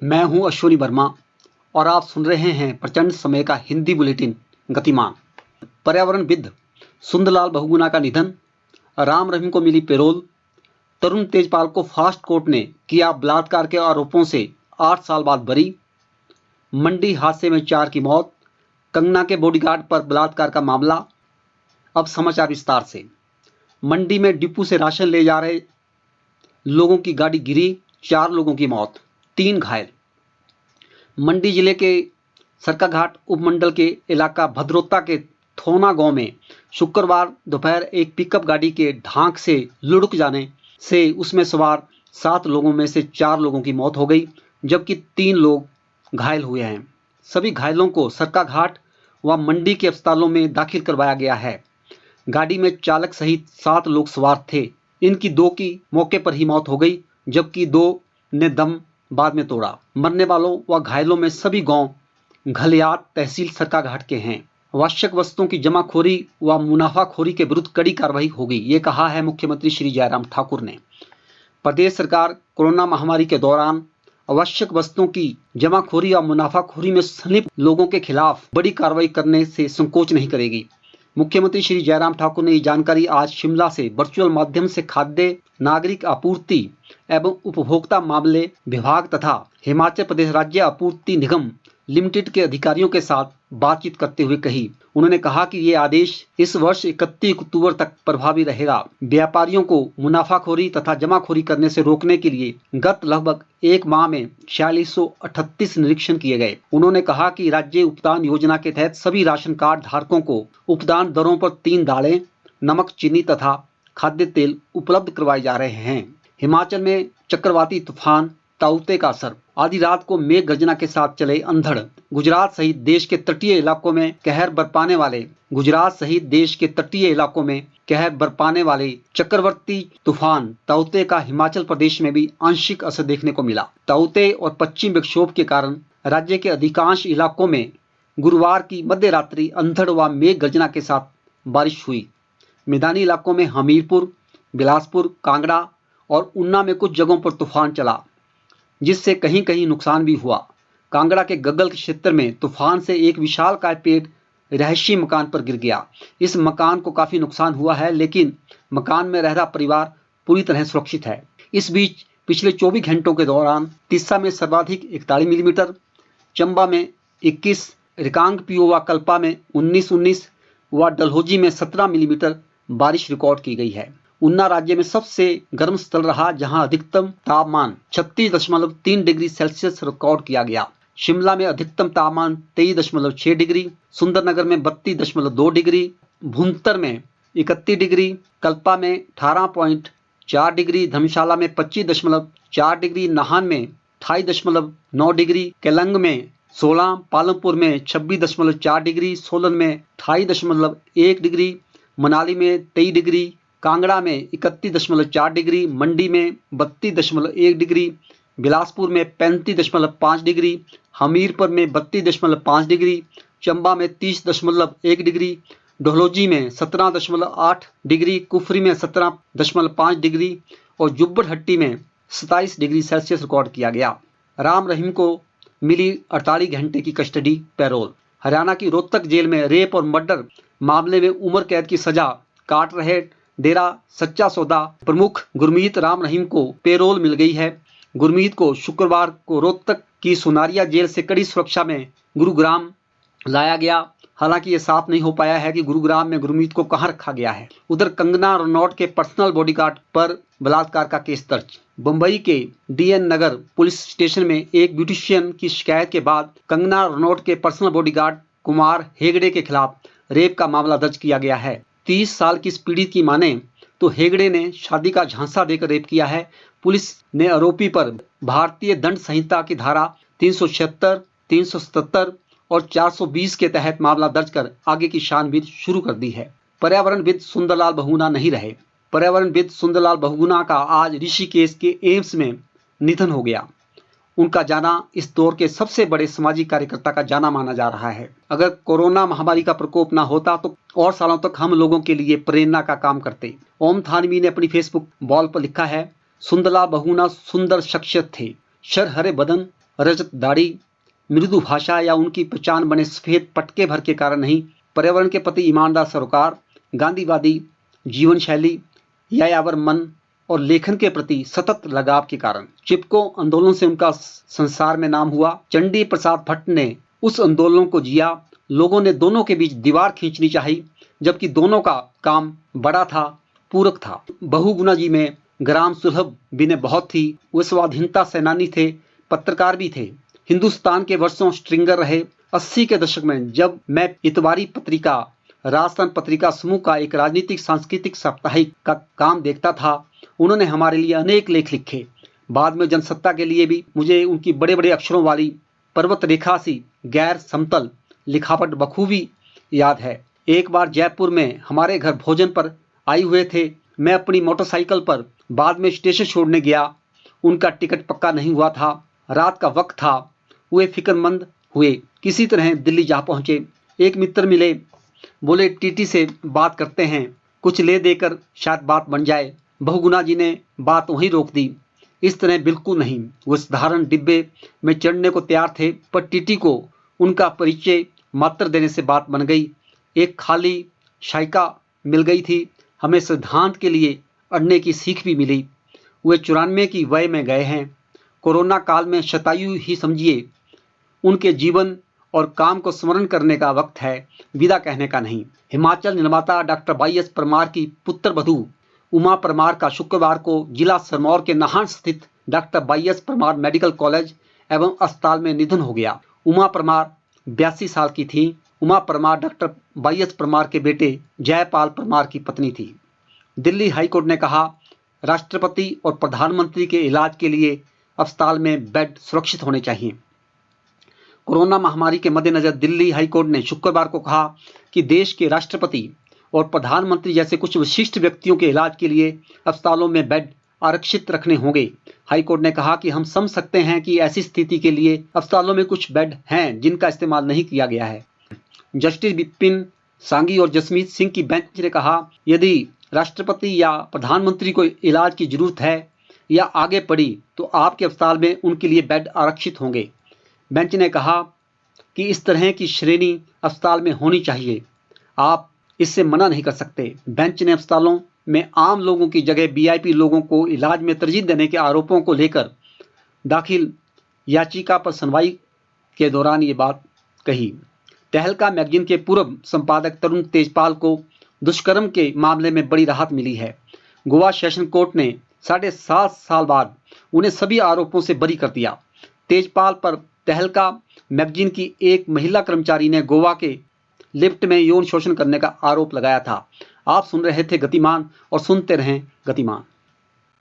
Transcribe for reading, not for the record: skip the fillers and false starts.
मैं हूं अश्विनी वर्मा और आप सुन रहे हैं प्रचंड समय का हिंदी बुलेटिन गतिमान। पर्यावरणविद सुंदरलाल बहुगुणा का निधन, राम रहीम को मिली पैरोल, तरुण तेजपाल को फास्ट कोर्ट ने किया बलात्कार के आरोपों से 8 साल बाद बरी, मंडी हादसे में 4 की मौत, कंगना के बॉडीगार्ड पर बलात्कार का मामला। अब समाचार विस्तार से। मंडी में डिपो से राशन ले जा रहे लोगों की गाड़ी गिरी, 4 लोगों की मौत, 3 घायल। मंडी जिले के सरकाघाट उपमंडल के इलाका भद्रोता के थोना गांव में शुक्रवार दोपहर एक पिकअप गाड़ी के ढांक से लुढ़क जाने से उसमें सवार 7 लोगों में से 4 लोगों की मौत हो गई, जबकि 3 लोग घायल हुए हैं। सभी घायलों को सरकाघाट व मंडी के अस्पतालों में दाखिल करवाया गया है। गाड़ी में चालक सहित 7 लोग सवार थे। इनकी 2 की मौके पर ही मौत हो गई, जबकि 2 ने दम बाद में तोड़ा। मरने वालों व घायलों में सभी गांव घलियात तहसील सरकाघाट के हैं। आवश्यक वस्तुओं की जमाखोरी व मुनाफाखोरी के विरुद्ध कड़ी कार्रवाई होगी, ये कहा है मुख्यमंत्री श्री जयराम ठाकुर ने। प्रदेश सरकार कोरोना महामारी के दौरान आवश्यक वस्तुओं की जमाखोरी व मुनाफाखोरी में संलिप्त लोगों के खिलाफ बड़ी कार्रवाई करने से संकोच नहीं करेगी। मुख्यमंत्री श्री जयराम ठाकुर ने ये जानकारी आज शिमला से वर्चुअल माध्यम से खाद्य नागरिक आपूर्ति एवं उपभोक्ता मामले विभाग तथा हिमाचल प्रदेश राज्य आपूर्ति निगम लिमिटेड के अधिकारियों के साथ बातचीत करते हुए कही। उन्होंने कहा कि ये आदेश इस वर्ष 31 अक्टूबर तक प्रभावी रहेगा। व्यापारियों को मुनाफाखोरी तथा जमाखोरी करने से रोकने के लिए गत लगभग 1 माह में 4638 निरीक्षण किए गए। उन्होंने कहा कि राज्य उपदान योजना के तहत सभी राशन कार्ड धारकों को उपदान दरों पर 3 दालें, नमक, चीनी तथा खाद्य तेल उपलब्ध करवाए जा रहे हैं। हिमाचल में चक्रवाती तूफान ताउते का असर। आधी रात को मेघ गर्जना के साथ चले अंधड़। गुजरात सहित देश के तटीय इलाकों में कहर बरपाने वाले चक्रवर्ती तूफान ताउते का हिमाचल प्रदेश में भी आंशिक असर देखने को मिला। ताउते और पश्चिम विक्षोभ के कारण राज्य के अधिकांश इलाकों में गुरुवार की मध्य रात्रि अंधड़ व मेघ गर्जना के साथ बारिश हुई। मैदानी इलाकों में हमीरपुर, बिलासपुर, कांगड़ा और ऊना में कुछ जगहों पर तूफान चला, जिससे कहीं कहीं नुकसान भी हुआ। कांगड़ा के गग्गल क्षेत्र में तूफान से एक विशालकाय पेड़ रहायशी मकान पर गिर गया। इस मकान को काफी नुकसान हुआ है, लेकिन मकान में रह रहा परिवार पूरी तरह सुरक्षित है। इस बीच पिछले 24 घंटों के दौरान तीसा में सर्वाधिक 41 मिलीमीटर, चंबा में 21, रिकांगपिओ व कल्पा में 19 व डलहौजी में 17 मिलीमीटर बारिश रिकॉर्ड की गई है। ऊना राज्य में सबसे गर्म स्थल रहा, जहां अधिकतम तापमान 36.3 डिग्री सेल्सियस रिकॉर्ड किया गया। शिमला में अधिकतम तापमान 23.6 डिग्री, सुंदरनगर में 32.2 डिग्री, भुंतर में 31 डिग्री, कल्पा में 18.4 डिग्री, धर्मशाला में 25.4 डिग्री, नाहन में 28.9 डिग्री, केलंग में 16, पालमपुर में 26.4 डिग्री, सोलन में 28.1 डिग्री, मनाली में 23 डिग्री, कांगड़ा में 31.4 डिग्री, मंडी में 32.1 डिग्री, बिलासपुर में 35.5 डिग्री, हमीरपुर में 32.5 डिग्री, चंबा में 30.1 डिग्री, डलहौजी में 17.8 डिग्री, कुफरी में 17.5 डिग्री और जुब्बड़हट्टी में 27 डिग्री सेल्सियस रिकॉर्ड किया गया। राम रहीम को मिली 48 घंटे की कस्टडी पैरोल। हरियाणा की रोहतक जेल में रेप और मर्डर मामले में उम्र कैद की सजा काट रहे डेरा सच्चा सौदा प्रमुख गुरमीत राम रहीम को पैरोल मिल गई है। गुरमीत को शुक्रवार को रोहतक की सुनारिया जेल से कड़ी सुरक्षा में गुरुग्राम लाया गया। हालांकि ये साफ नहीं हो पाया है कि गुरुग्राम में गुरमीत को कहां रखा गया है। उधर कंगना रनौत के पर्सनल बॉडीगार्ड पर बलात्कार का केस दर्ज। बंबई के डीएन नगर पुलिस स्टेशन में एक ब्यूटिशियन की शिकायत के बाद कंगना रनौत के पर्सनल बॉडीगार्ड कुमार हेगड़े के खिलाफ रेप का मामला दर्ज किया गया है। 30 साल की इस पीड़ित की माने तो हेगड़े ने शादी का झांसा देकर रेप किया है। पुलिस ने आरोपी पर भारतीय दंड संहिता की धारा 376, 377 और 420 के तहत मामला दर्ज कर आगे की छानबीन शुरू कर दी है। पर्यावरणविद सुंदरलाल बहुगुणा नहीं रहे। पर्यावरणविद सुंदरलाल बहुगुणा का आज ऋषिकेश के एम्स में निधन हो गया। उनका जाना इस दौर के सबसे बड़े सामाजिक कार्यकर्ता का जाना माना जा रहा है। अगर कोरोना महामारी का प्रकोप ना होता तो और सालों तक हम लोगों के लिए प्रेरणा का काम करते। ओम थानवी ने अपनी फेसबुक वॉल पर लिखा है, सुंदरलाल बहुगुणा सुंदर शख्सियत थे, शर हरे बदन, रजत दाढ़ी, मृदु भाषा या उनकी पहचान बने सफेद पटके भर के कारण नहीं, पर्यावरण के प्रति ईमानदार सरोकार, गांधीवादी जीवन शैली, यायावर मन और लेखन के प्रति सतत लगाव के कारण। चिपको आंदोलन से उनका संसार में नाम हुआ। चंडी प्रसाद भट्ट ने उस आंदोलन को जिया। लोगों ने दोनों के बीच दीवार खींचनी चाहिए, जबकि दोनों का काम बड़ा था, पूरक था। बहुगुणा जी में ग्राम सुलभ विनय बहुत थी। वे स्वाधीनता सेनानी थे, पत्रकार भी थे। हिंदुस्तान के वर्षों स्ट्रिंगर रहे। 80 के दशक में जब मैं इतवारी पत्रिका, राजस्थान पत्रिका समूह का एक राजनीतिक सांस्कृतिक साप्ताहिक का काम देखता था, उन्होंने हमारे लिए अनेक लेख लिखे। बाद में जनसत्ता के लिए भी मुझे उनकी बड़े बड़े अक्षरों वाली पर्वत रेखा सी गैर समतल लिखावट बखूबी याद है। एक बार जयपुर में हमारे घर भोजन पर आए हुए थे। मैं अपनी मोटरसाइकिल पर बाद में स्टेशन छोड़ने गया। उनका टिकट पक्का नहीं हुआ था। रात का वक्त था। वे फिक्रमंद हुए, किसी तरह दिल्ली जा पहुंचे। एक मित्र मिले, बोले टीटी से बात करते हैं, कुछ ले देकर शायद बात बन जाए। बहुगुणा जी ने बात वहीं रोक दी। इस तरह बिल्कुल नहीं। वो साधारण डिब्बे में चढ़ने को तैयार थे, पर टीटी को उनका परिचय मात्र देने से बात बन गई। एक खाली शाइका मिल गई थी। हमें सिद्धांत के लिए अड़ने की सीख भी मिली। वे 94 की वय में गए हैं। कोरोना काल में शतायु ही समझिए। उनके जीवन और काम को स्मरण करने का वक्त है, विदा कहने का नहीं। हिमाचल निर्माता डॉक्टर वाई.एस. परमार की पुत्र वधू उमा परमार का शुक्रवार को जिला सिरमौर के नाहन स्थित डॉक्टर वाई.एस. परमार मेडिकल कॉलेज एवं अस्पताल में निधन हो गया। उमा परमार 82 साल की थी। उमा परमार डॉक्टर वाई.एस. परमार के बेटे जयपाल परमार की पत्नी थी। दिल्ली हाईकोर्ट ने कहा, राष्ट्रपति और प्रधानमंत्री के इलाज के लिए अस्पताल में बेड सुरक्षित होने चाहिए। कोरोना महामारी के मद्देनजर दिल्ली हाईकोर्ट ने शुक्रवार को कहा कि देश के राष्ट्रपति और प्रधानमंत्री जैसे कुछ विशिष्ट व्यक्तियों के इलाज के लिए अस्पतालों में बेड आरक्षित रखने होंगे। हाईकोर्ट ने कहा कि हम समझ सकते हैं कि ऐसी स्थिति के लिए अस्पतालों में कुछ बेड हैं जिनका इस्तेमाल नहीं किया गया है। जस्टिस विपिन सांघी और जसमीत सिंह की बेंच ने कहा, यदि राष्ट्रपति या प्रधानमंत्री को इलाज की जरूरत है या आगे पड़ी तो आपके अस्पताल में उनके लिए बेड आरक्षित होंगे। बेंच ने कहा कि इस तरह की श्रेणी अस्पताल में होनी चाहिए, आप इससे मना नहीं कर सकते। बेंच ने अस्पतालों में आम लोगों की जगह वीआईपी लोगों को इलाज में तरजीह देने के आरोपों को लेकर दाखिल याचिका पर सुनवाई के दौरान ये बात कही। तहलका मैगजीन के पूर्व संपादक तरुण तेजपाल को दुष्कर्म के मामले में बड़ी राहत मिली है। गोवा सेशन कोर्ट ने 7.5 साल बाद उन्हें सभी आरोपों से बरी कर दिया। तेजपाल पर तहलका मैगजीन की एक महिला कर्मचारी ने गोवा के लिफ्ट में यौन शोषण करने का आरोप लगाया था। आप सुन रहे थे गतिमान और सुनते रहें गतिमान।